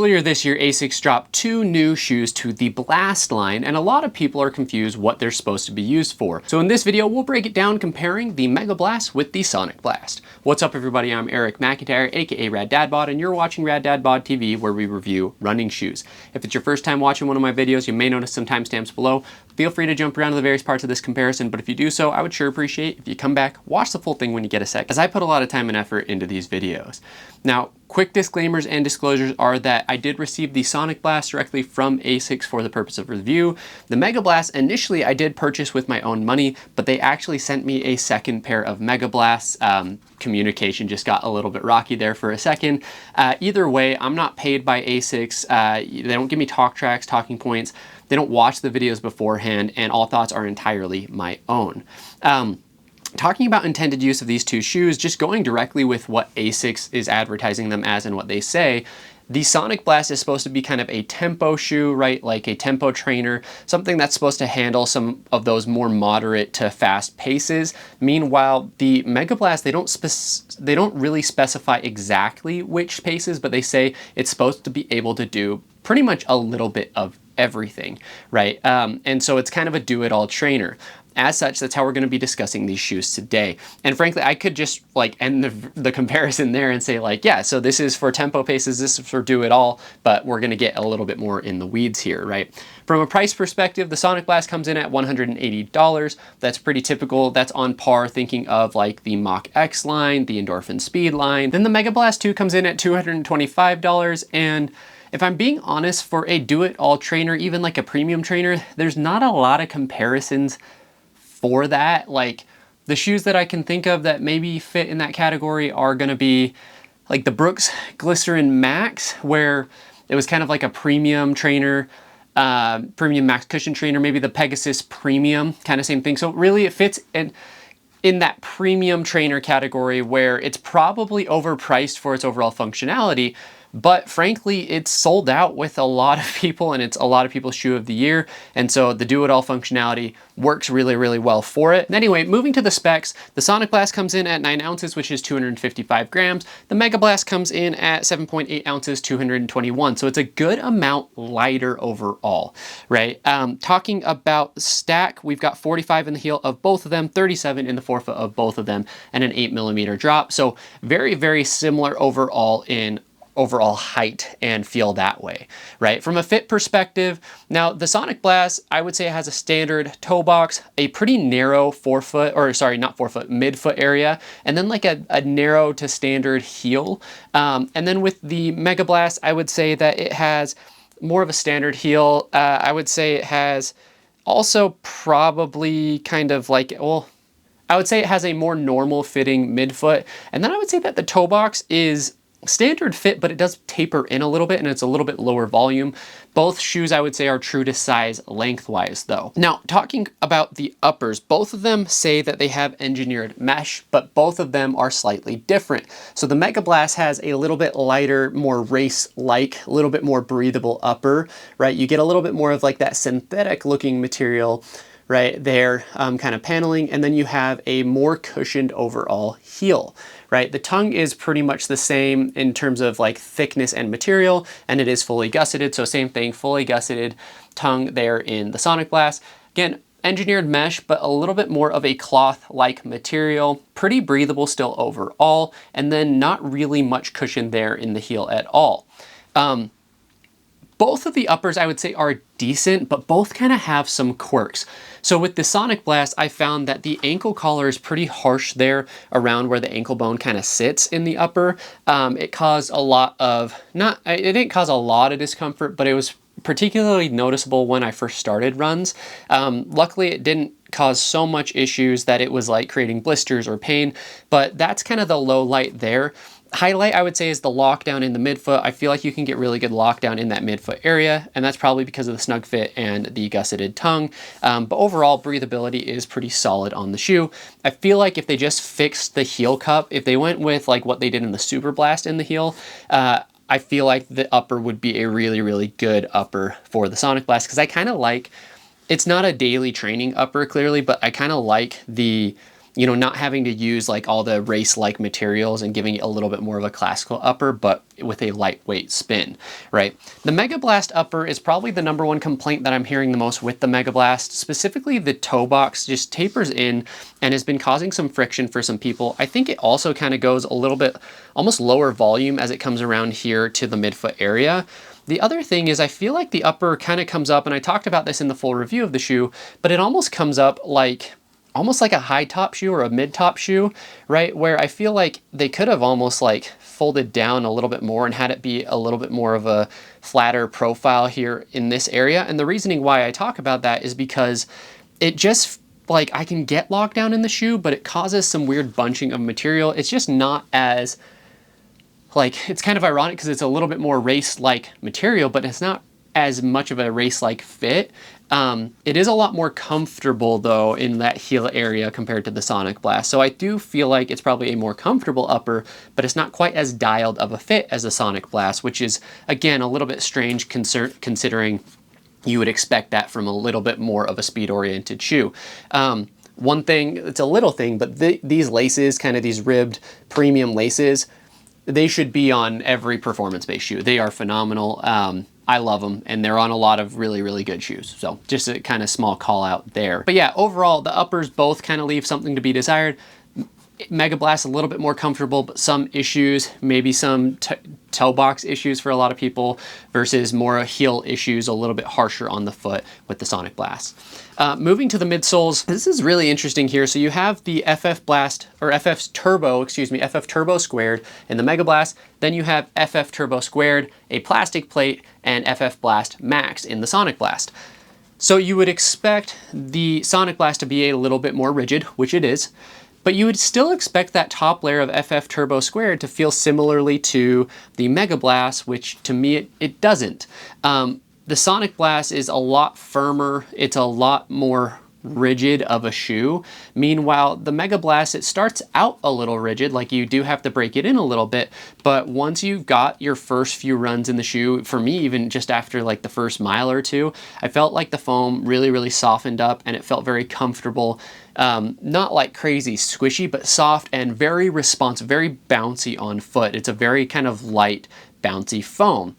Earlier this year, Asics dropped 2 new shoes to the Blast line, and a lot of people are confused what they're supposed to be used for. So in this video, we'll break it down comparing the Megablast with the Sonicblast. What's up everybody, I'm Eric McIntyre, aka Rad Dad Bod, and you're watching Rad Dad Bod TV, where we review running shoes. If it's your first time watching one of my videos, you may notice some timestamps below. Feel free to jump around to the various parts of this comparison, but if you do so, I would sure appreciate if you come back, watch the full thing when you get a sec, as I put a lot of time and effort into these videos. Now, quick disclaimers and disclosures are that I did receive the Sonicblast directly from Asics for the purpose of review. The Megablast, initially I did purchase with my own money, but they actually sent me a second pair of Megablasts. Communication just got a little bit rocky there for a second. Either way, I'm not paid by Asics. They don't give me talk tracks, talking points. They don't watch the videos beforehand, and all thoughts are entirely my own. Talking about intended use of these two shoes, just going directly with what Asics is advertising them as and what they say, the Sonicblast is supposed to be kind of a tempo shoe, right? Like a tempo trainer, something that's supposed to handle some of those more moderate to fast paces. Meanwhile, the Megablast, they don't really specify exactly which paces, but they say it's supposed to be able to do pretty much a little bit of everything, right? And so it's kind of a do-it-all trainer. As such, that's how we're going to be discussing these shoes today. And frankly, I could just like end the comparison there and say like, yeah, so this is for tempo paces, this is for do it all, but we're going to get a little bit more in the weeds here, right? From a price perspective, the Sonicblast comes in at $180. That's pretty typical. That's on par thinking of like the Mach X line, the Endorphin Speed line. Then the Megablast 2 comes in at $225, and if I'm being honest, for a do-it-all trainer, even like a premium trainer, there's not a lot of comparisons for that. Like the shoes that I can think of that maybe fit in that category are gonna be like the Brooks Glycerin Max, where it was kind of like a premium trainer, premium max cushion trainer, maybe the Pegasus Premium, kind of same thing. So really it fits in that premium trainer category where it's probably overpriced for its overall functionality, but frankly, it's sold out with a lot of people, and it's a lot of people's shoe of the year. And so the do-it-all functionality works really, really well for it. And anyway, moving to the specs, the Sonicblast comes in at 9 ounces, which is 255 grams. The Megablast comes in at 7.8 ounces, 221. So it's a good amount lighter overall, right? Talking about stack, we've got 45 in the heel of both of them, 37 in the forefoot of both of them, and an 8mm drop. So very, very similar overall in overall height and feel that way, right? From a fit perspective, now the Sonicblast, I would say it has a standard toe box, a pretty narrow forefoot, or sorry, not forefoot, midfoot area, and then like a narrow to standard heel. And then with the Megablast, I would say that it has more of a standard heel. I would say it has also probably kind of like, well, I would say it has a more normal fitting midfoot. And then I would say that the toe box is standard fit, but it does taper in a little bit, and it's a little bit lower volume. Both shoes, I would say, are true to size lengthwise though. Now, talking about the uppers, both of them say that they have engineered mesh, but both of them are slightly different. So the Megablast has a little bit lighter, more race-like, a little bit more breathable upper, right? You get a little bit more of like that synthetic looking material right there, kind of paneling, and then you have a more cushioned overall heel, right? The tongue is pretty much the same in terms of like thickness and material, and it is fully gusseted, so same thing, fully gusseted tongue there in the Sonicblast. Again, engineered mesh, but a little bit more of a cloth-like material, pretty breathable still overall, and then not really much cushion there in the heel at all. Both of the uppers, I would say, are decent, but both kind of have some quirks. So with the Sonicblast, I found that the ankle collar is pretty harsh there around where the ankle bone kind of sits in the upper. It caused a lot of, it didn't cause a lot of discomfort, but it was particularly noticeable when I first started runs. Luckily, it didn't cause so much issues that it was like creating blisters or pain, but that's kind of the low light there. Highlight, I would say, is the lockdown in the midfoot. I feel like you can get really good lockdown in that midfoot area, and that's probably because of the snug fit and the gusseted tongue. But overall, breathability is pretty solid on the shoe. I feel like if they just fixed the heel cup, if they went with like what they did in the Superblast in the heel, I feel like the upper would be a really, really good upper for the Sonicblast, because I kind of like, it's not a daily training upper clearly, but I kind of like the you know, not having to use like all the race-like materials and giving it a little bit more of a classical upper, but with a lightweight spin, right? The Megablast upper is probably the #1 complaint that I'm hearing the most with the Megablast. Specifically, the toe box just tapers in and has been causing some friction for some people. I think it also kind of goes a little bit almost lower volume as it comes around here to the midfoot area. The other thing is I feel like the upper kind of comes up, and I talked about this in the full review of the shoe, but it almost comes up like almost like a high top shoe or a mid top shoe, right? Where I feel like they could have almost like folded down a little bit more and had it be a little bit more of a flatter profile here in this area. And the reasoning why I talk about that is because it just like I can get locked down in the shoe, but it causes some weird bunching of material. It's just not as like, it's kind of ironic because it's a little bit more race-like material, but it's not as much of a race-like fit. It is a lot more comfortable though in that heel area compared to the Sonicblast. So I do feel like it's probably a more comfortable upper, but it's not quite as dialed of a fit as the Sonicblast, which is again a little bit strange considering you would expect that from a little bit more of a speed-oriented shoe. One thing, it's a little thing, but these laces, kind of these ribbed premium laces, they should be on every performance-based shoe. They are phenomenal. I love them, and they're on a lot of really, really good shoes. So just a kind of small call out there. But yeah, overall, the uppers both kind of leave something to be desired. Megablast a little bit more comfortable, but some issues, maybe some toe box issues for a lot of people versus more heel issues, a little bit harsher on the foot with the Sonicblast. Moving to the midsoles, this is really interesting here. So you have the FF Blast, or FF Turbo, excuse me, FF Turbo Squared in the Megablast. Then you have FF Turbo Squared, a plastic plate, and FF Blast Max in the Sonicblast. So you would expect the Sonicblast to be a little bit more rigid, which it is, but you would still expect that top layer of FF Turbo Squared to feel similarly to the Megablast, which to me, it doesn't. The Sonicblast is a lot firmer. It's a lot more rigid of a shoe. Meanwhile, the Megablast, it starts out a little rigid, like you do have to break it in a little bit, but once you've got your first few runs in the shoe, for me, even just after like the first mile or two, I felt like the foam really, really softened up and it felt very comfortable. Not like crazy squishy, but soft and very responsive, very bouncy on foot. It's a very kind of light, bouncy foam.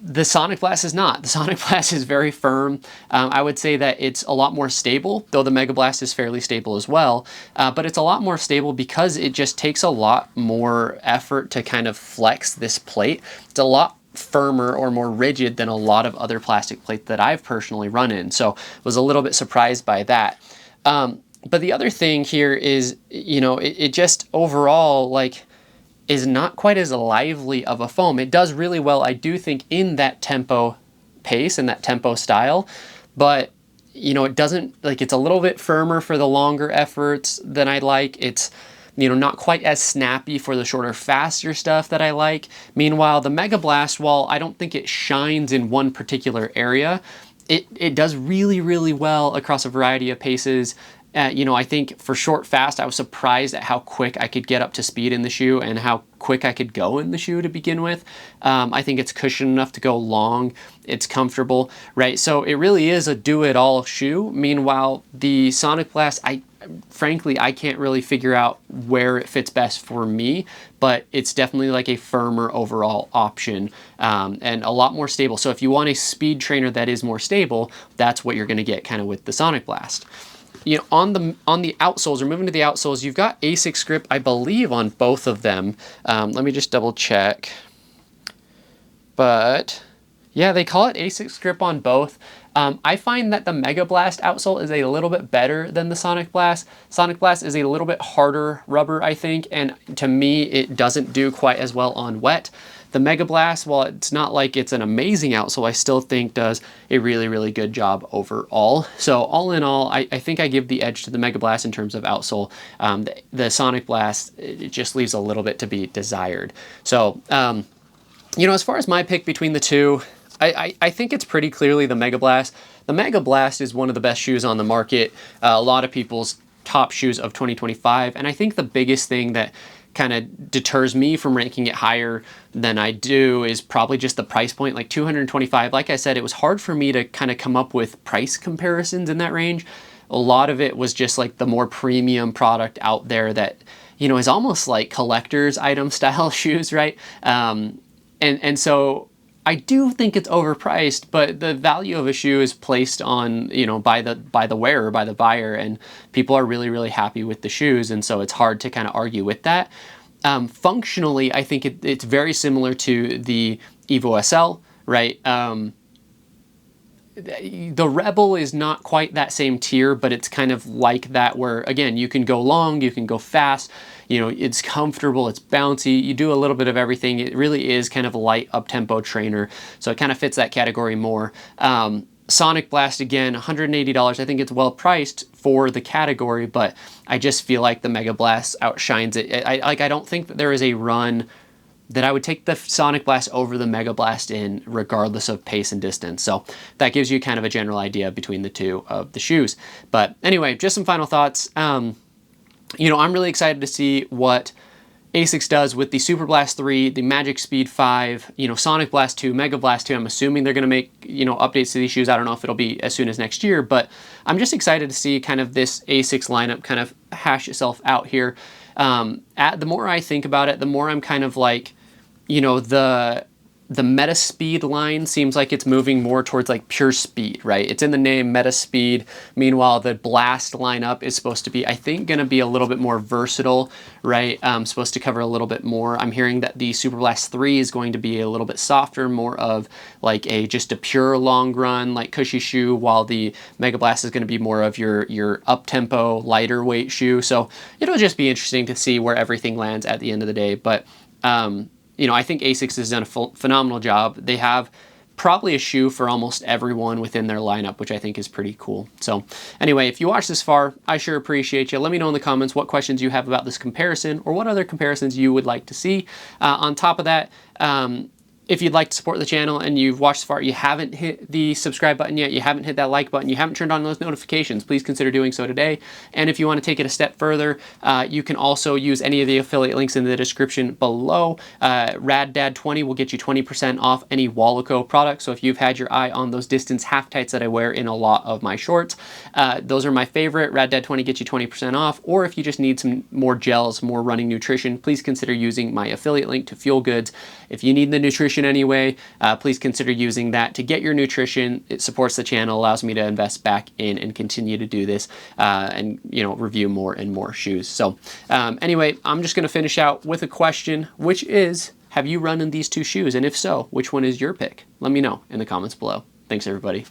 The Sonicblast is not. The Sonicblast is very firm. I would say that it's a lot more stable, though the Megablast is fairly stable as well, but it's a lot more stable because it just takes a lot more effort to kind of flex this plate. It's a lot firmer or more rigid than a lot of other plastic plates that I've personally run in, so was a little bit surprised by that. But the other thing here is, you know, it just overall, like, is not quite as lively of a foam. It does really well, I do think, in that tempo pace and that tempo style, but you know, it doesn't, like, it's a little bit firmer for the longer efforts than I like. It's, you know, not quite as snappy for the shorter, faster stuff that I like. Meanwhile, the Megablast, while I don't think it shines in one particular area, it does really, really well across a variety of paces. You know, I think for short, fast, I was surprised at how quick I could get up to speed in the shoe and how quick I could go in the shoe to begin with. I think it's cushioned enough to go long. It's comfortable, right? So it really is a do-it-all shoe. Meanwhile, the Sonicblast, frankly, I can't really figure out where it fits best for me, but it's definitely like a firmer overall option and a lot more stable. So if you want a speed trainer that is more stable, that's what you're going to get kind of with the Sonicblast. You know, on the outsoles, or moving to the outsoles, you've got Asics grip, I believe, on both of them. Let me just double check. But yeah, they call it Asics grip on both. I find that the Megablast outsole is a little bit better than the Sonicblast. Sonicblast is a little bit harder rubber, I think, and to me, it doesn't do quite as well on wet. The Megablast, while it's not like it's an amazing outsole, I still think does a really, really good job overall. So all in all, I think I give the edge to the Megablast in terms of outsole. The Sonicblast, it just leaves a little bit to be desired. So, you know, as far as my pick between the two, I think it's pretty clearly the Megablast. The Megablast is one of the best shoes on the market. A lot of people's top shoes of 2025. And I think the biggest thing that kind of deters me from ranking it higher than I do is probably just the price point, like $225. Like I said, it was hard for me to kind of come up with price comparisons in that range. A lot of it was just like the more premium product out there that, you know, is almost like collector's item style shoes, right? And so I do think it's overpriced, but the value of a shoe is placed on, you know, by the wearer, by the buyer, and people are really, really happy with the shoes, and so it's hard to kind of argue with that. Functionally, I think it's very similar to the Evo SL, right? The Rebel is not quite that same tier, but it's kind of like that where, again, you can go long, you can go fast, you know, it's comfortable, it's bouncy, you do a little bit of everything. It really is kind of a light up-tempo trainer, so it kind of fits that category more. Sonicblast, again, $180. I think it's well priced for the category, but I just feel like the Megablast outshines it. I don't think that there is a run that I would take the Sonicblast over the Megablast in, regardless of pace and distance. So that gives you kind of a general idea between the two of the shoes. But anyway, just some final thoughts. You know, I'm really excited to see what Asics does with the Superblast 3, the Magic Speed 5, you know, Sonicblast 2, Megablast 2. I'm assuming they're going to make, you know, updates to these shoes. I don't know if it'll be as soon as next year, but I'm just excited to see kind of this Asics lineup kind of hash itself out here. The more I think about it, the more I'm kind of like, you know, the Meta Speed line seems like it's moving more towards like pure speed, right? It's in the name, Meta Speed. Meanwhile, the Blast lineup is supposed to be, I think, going to be a little bit more versatile, right? Supposed to cover a little bit more. I'm hearing that the Superblast 3 is going to be a little bit softer, more of like just a pure long run, like cushy shoe, while the Megablast is going to be more of your up-tempo, lighter weight shoe. So it'll just be interesting to see where everything lands at the end of the day. But you know, I think Asics has done a phenomenal job. They have probably a shoe for almost everyone within their lineup, which I think is pretty cool. So anyway, if you watched this far, I sure appreciate you. Let me know in the comments what questions you have about this comparison or what other comparisons you would like to see. On top of that, if you'd like to support the channel and you've watched so far, you haven't hit the subscribe button yet, you haven't hit that like button, you haven't turned on those notifications, please consider doing so today. And if you want to take it a step further, you can also use any of the affiliate links in the description below. RadDad20 will get you 20% off any Wallaco product. So if you've had your eye on those distance half tights that I wear in a lot of my shorts, those are my favorite. RadDad20 gets you 20% off. Or if you just need some more gels, more running nutrition, please consider using my affiliate link to Fuel Goods. If you need the nutrition anyway, please consider using that to get your nutrition. It supports the channel, allows me to invest back in and continue to do this and, you know, review more and more shoes. So anyway, I'm just going to finish out with a question, which is, have you run in these two shoes? And if so, which one is your pick? Let me know in the comments below. Thanks, everybody.